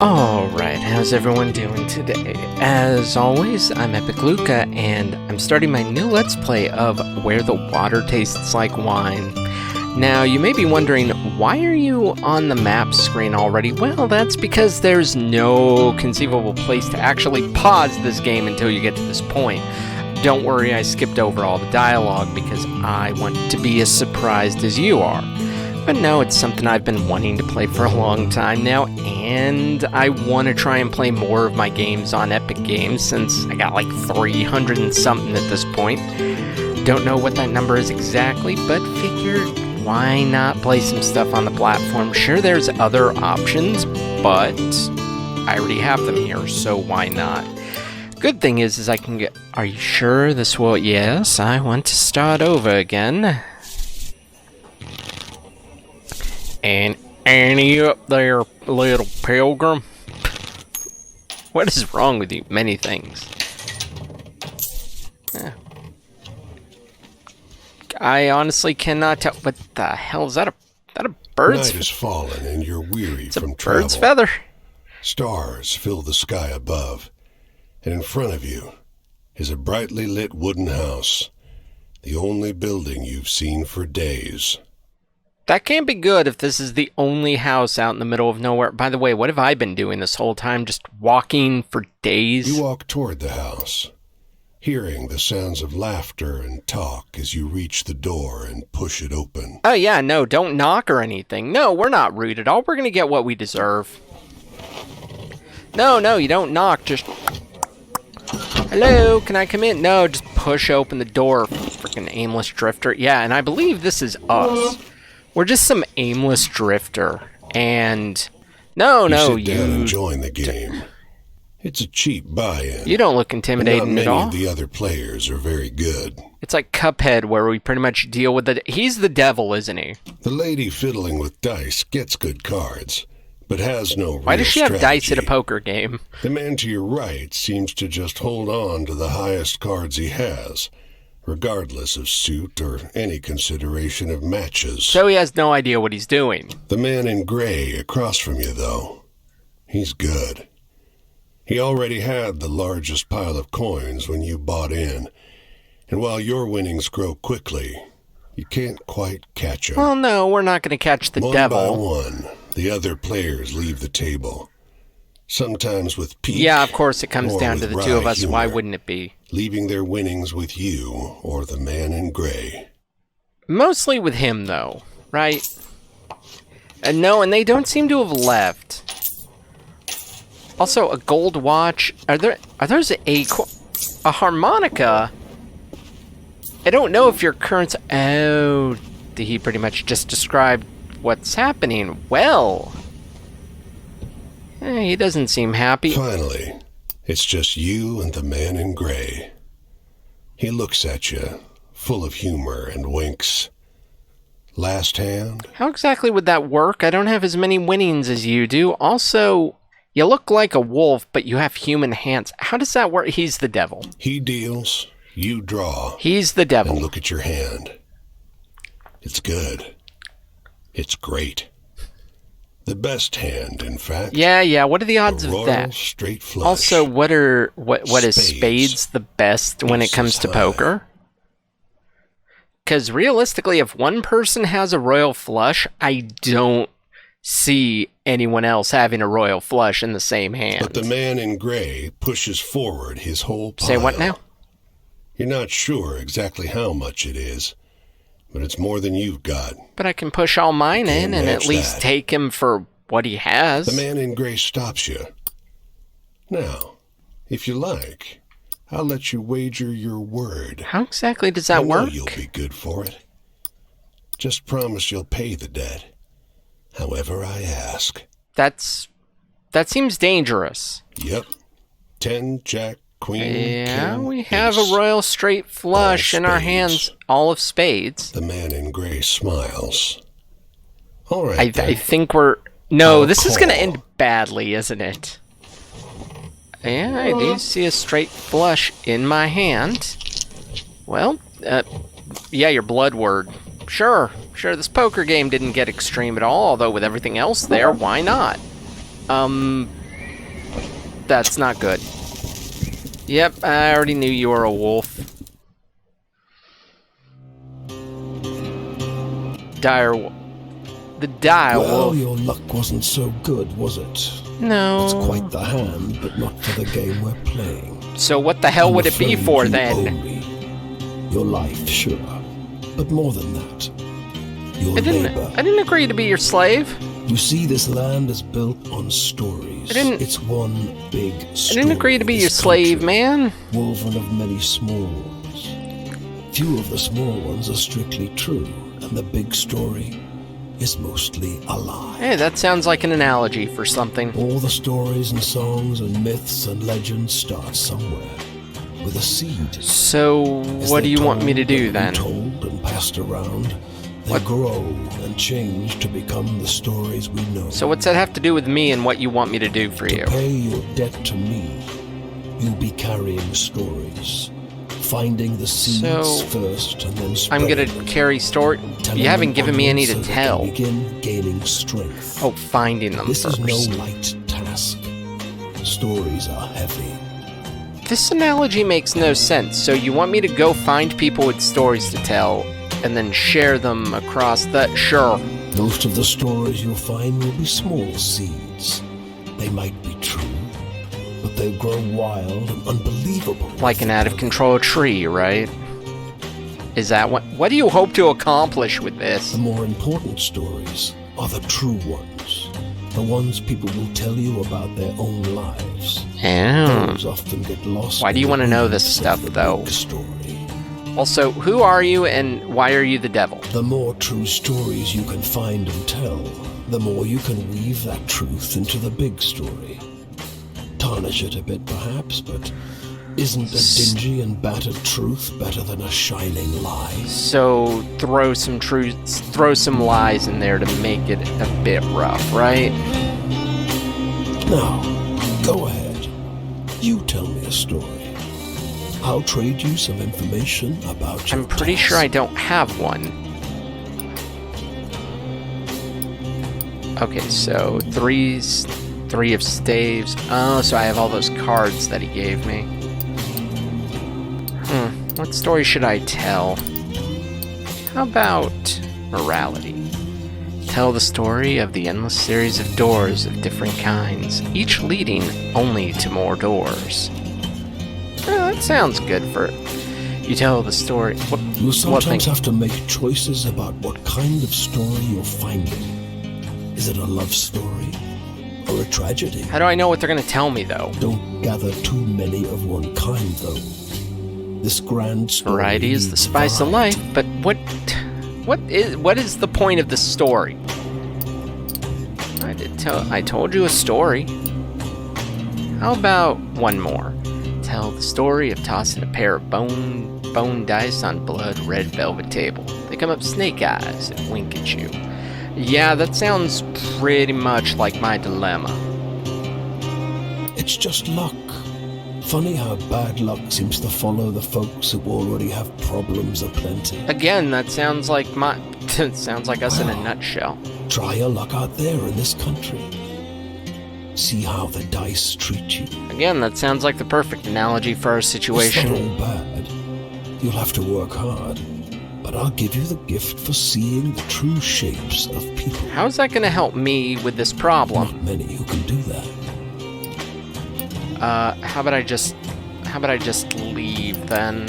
Alright, how's everyone doing today? As always, I'm EpicLuca, and I'm starting my new Let's Play of Where the Water Tastes Like Wine. Now, you may be wondering, why are you on the map screen already? Well, that's because there's no conceivable place to actually pause this game until you get to this point. Don't worry, I skipped over all the dialogue because I want to be as surprised as you are. But no, it's something I've been wanting to play for a long time now, and I want to try and play more of my games on Epic Games since I got like 300 and something at this point. Don't know what that number is exactly, but figured why not play some stuff on the platform? Sure, there's other options, but I already have them here, so why not? Good thing is I can get... Are you sure this will... Yes, I want to start over again. And Annie up there, little pilgrim. What is wrong with you? Many things. I honestly cannot tell. What the hell is that? A bird's? Night has fallen, and you're weary It's from a travel. bird's feather. Stars fill the sky above, and in front of you is a brightly lit wooden house, the only building you've seen for days. That can't be good if this is the only house out in the middle of nowhere. By the way, what have I been doing this whole time? Just walking for days? You walk toward the house, hearing the sounds of laughter and talk as you reach the door and push it open. Oh yeah, no, don't knock or anything. No, we're not rude at all. We're gonna get what we deserve. No, you don't knock, just... Hello, can I come in? No, just push open the door, freaking aimless drifter. Yeah, and I believe this is us. We're just some aimless drifter, and... No, you sit down and join the game. It's a cheap buy-in. You don't look intimidating at all. Not many of the other players are very good. It's like Cuphead, where we pretty much deal with the... He's the devil, isn't he? The lady fiddling with dice gets good cards, but has no real Why does she have strategy. dice at a poker game? The man to your right seems to just hold on to the highest cards he has, regardless of suit or any consideration of matches. So he has no idea what he's doing. The man in gray across from you, though, he's good. He already had the largest pile of coins when you bought in, and while your winnings grow quickly, you can't quite catch him. Well, no, we're not going to catch the devil. One by one, the other players leave the table, sometimes with pique. Yeah, of course it comes down to the two of us. Humor, Why wouldn't it be? Leaving their winnings with you or the man in gray. Mostly with him, though, right? And no, and they don't seem to have left. Also, a gold watch. Are those a harmonica? I don't know if your current... Oh, he pretty much just described what's happening. Well, he doesn't seem happy. Finally, it's just you and the man in gray. He looks at you, full of humor, and winks. Last hand? How exactly would that work? I don't have as many winnings as you do. Also, you look like a wolf, but you have human hands. How does that work? He's the devil. He deals, you draw. He's the devil. And look at your hand. It's good. It's great. The best hand, in fact. Yeah. What are the odds of that? Straight flush. Also, what is spades the best when it comes to poker? Because realistically, if one person has a royal flush, I don't see anyone else having a royal flush in the same hand. But the man in gray pushes forward his whole pile. Say what now? You're not sure exactly how much it is, but it's more than you've got. But I can push all mine in and at least that. take him for what he has. The man in gray stops you. Now, if you like, I'll let you wager your word. How exactly does that I know work? You'll be good for it. Just promise you'll pay the debt, however I ask. That seems dangerous. Yep. 10, jack, queen, Yeah, king, we have ace. a royal straight flush All in our spades. hands. All of spades. The man in gray smiles. All right, I then. think we're... No, I'll this is going to call. end badly, isn't it? Yeah, I do see a straight flush in my hand. Well, yeah, your blood word. Sure, this poker game didn't get extreme at all, although with everything else there, why not? that's not good. Yep, I already knew you were a wolf. The dire Well, wolf. your luck wasn't so good, was it? No. It's quite the hand, but not for the game we're playing. So what the hell would it be for then? Your life, sure, but more than that. Your labor. I didn't agree to be your slave. You see, this land is built on stories. It's one big story. I didn't agree to be your slave, man. Woven of many small ones. Few of the small ones are strictly true, and the big story is mostly a lie. Hey, that sounds like an analogy for something. All the stories and songs and myths and legends start somewhere, with a seed. So, what do you want me to do then? Told and passed around, they grow and change to become the stories we know. So what's that have to do with me and what you want me to do for you? To pay your debt to me, you'll be carrying stories. Finding the seeds first and then spreading. I'm gonna carry story. You haven't given me any to tell. Begin gaining strength. Oh, finding them first. This is no light task. Stories are heavy. This analogy makes no sense. So you want me to go find people with stories to tell and then share them across the... Sure. Most of the stories you'll find will be small seeds. They might be true, but they grow wild and unbelievable. Like an out-of-control tree, right? Is that what do you hope to accomplish with this? The more important stories are the true ones. The ones people will tell you about their own lives. Those often get lost. Why do you want to know this stuff, though? Story. Also, who are you and why are you the devil? The more true stories you can find and tell, the more you can weave that truth into the big story. Tarnish it a bit, perhaps, but isn't a dingy and battered truth better than a shining lie? So throw some lies in there to make it a bit rough, right? Now, go ahead. You tell me a story. I'll trade you some information about your I'm pretty task. sure I don't have one. Okay, so three of staves. Oh, so I have all those cards that he gave me. What story should I tell? How about morality? Tell the story of the endless series of doors of different kinds, each leading only to more doors. That sounds good for... You tell the story... You sometimes have to make choices about what kind of story you're finding. Is it a love story? Or a tragedy? How do I know what they're going to tell me, though? Don't gather too many of one kind, though. This grand story... Variety is the spice of life, but what is the point of the story? I told you a story. How about one more? Tell the story of tossing a pair of bone dice on blood red velvet table. They come up snake eyes and wink at you. Yeah, that sounds pretty much like my dilemma. It's just luck. Funny how bad luck seems to follow the folks who already have problems aplenty. Again, that sounds like it sounds like us in a nutshell. Try your luck out there in this country. See how the dice treat you. Again, that sounds like the perfect analogy for our situation. It's not all bad. You'll have to work hard, but I'll give you the gift for seeing the true shapes of people. How is that going to help me with this problem? Not many who can do that. How about I just leave then?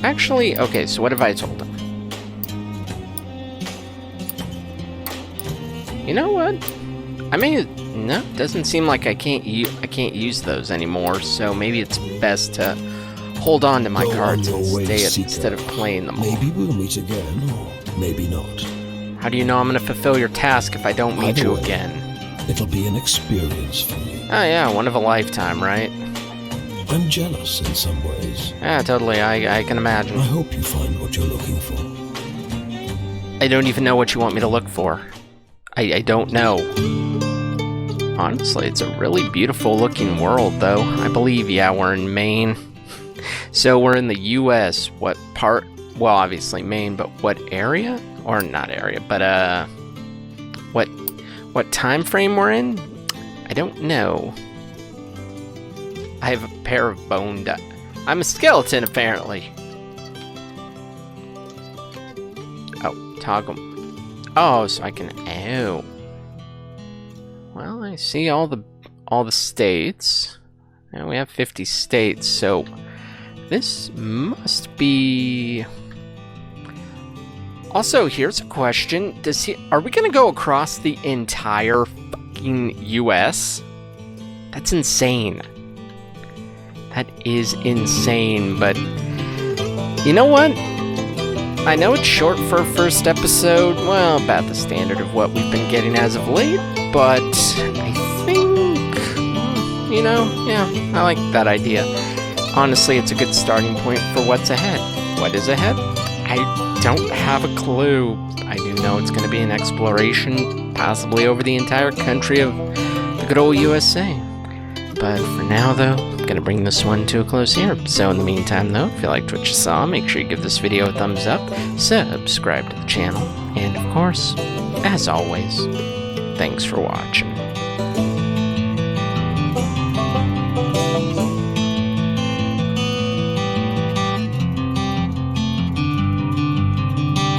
Actually, okay, so what have I told him? You know what? No, it doesn't seem like I can't use those anymore, so maybe it's best to hold on to my cards instead of playing them all. Maybe we'll meet again, or maybe not. How do you know I'm going to fulfill your task if I don't meet you again? It'll be an experience for you. Oh yeah, one of a lifetime, right? I'm jealous in some ways. Yeah, totally, I can imagine. I hope you find what you're looking for. I don't even know what you want me to look for. I don't know. Honestly, it's a really beautiful looking world, though. I believe, yeah, we're in Maine. So we're in the U.S. What part? Well, obviously Maine, but what area? Or not area, but what time frame we're in? I don't know. I have a pair of bone I'm a skeleton, apparently. Oh, toggle. Oh, so I can... Oh. Well, I see all the states. And we have 50 states, so... This must be... Also, here's a question. Are we gonna go across the entire fucking US? That's insane. That is insane, but... You know what? I know it's short for a first episode, well, about the standard of what we've been getting as of late, but I think... You know, yeah, I like that idea. Honestly, it's a good starting point for what's ahead. What is ahead? I don't have a clue. I do know it's going to be an exploration, possibly over the entire country of the good old USA. But for now, though, I'm going to bring this one to a close here. So in the meantime, though, if you liked what you saw, make sure you give this video a thumbs up, subscribe to the channel, and of course, as always, thanks for watching.